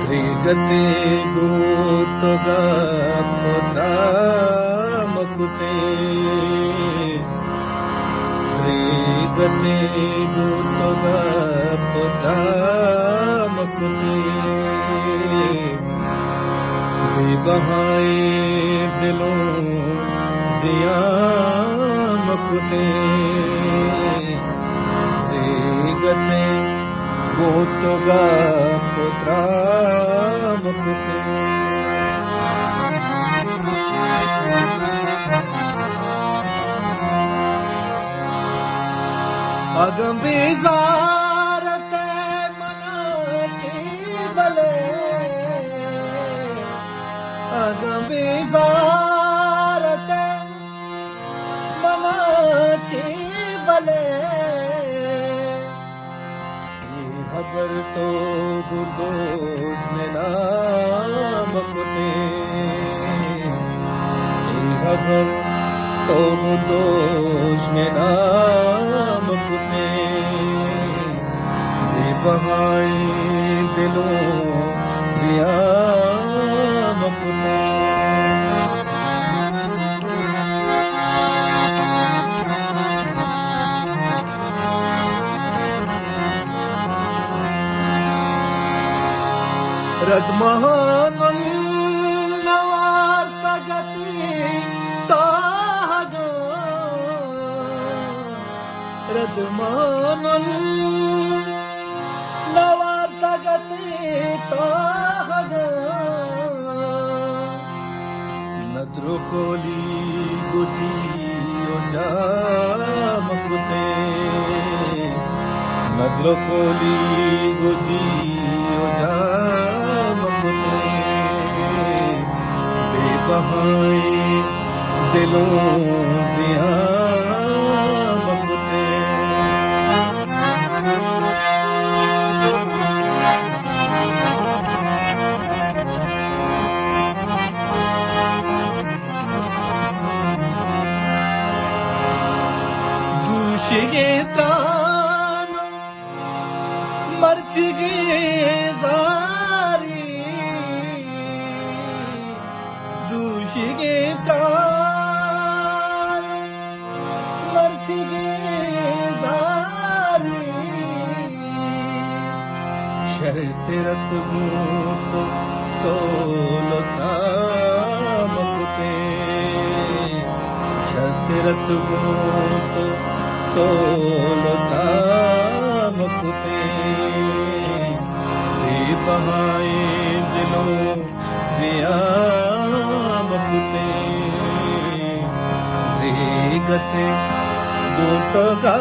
रीगते गोतोगा पोtra मकुते रीगते गोतोगा पोtra मकुते बेबहाए दिलों दिया मकुते रीगते गोतोगा पोtra मकुते अगंबीज़ारते मनाची बले अगंबीज़ारते मनाची बले खबर तो गुरदोष में नाम कुते खबर तो गुरदोष में नाम कुते बेबहाए दिलों जिया मकुते रदमहानल नवार्तगति ताहगा रदमहानल नवार्तगति ताहगा नद्रो कोली गुजी ओजा मकुते नद्रो कोली गुजी ओजा बेबहाए दिलों जिया मकुते दूशिगे तान मर्चिगे दूशिगे तान मर्चिगे दारी शर्त रखूं तो सोलो था मकुते शर्त रखूं तो सोलो था मकुते बेबहाए दिलों जिया मकुते रीगते गोतोगा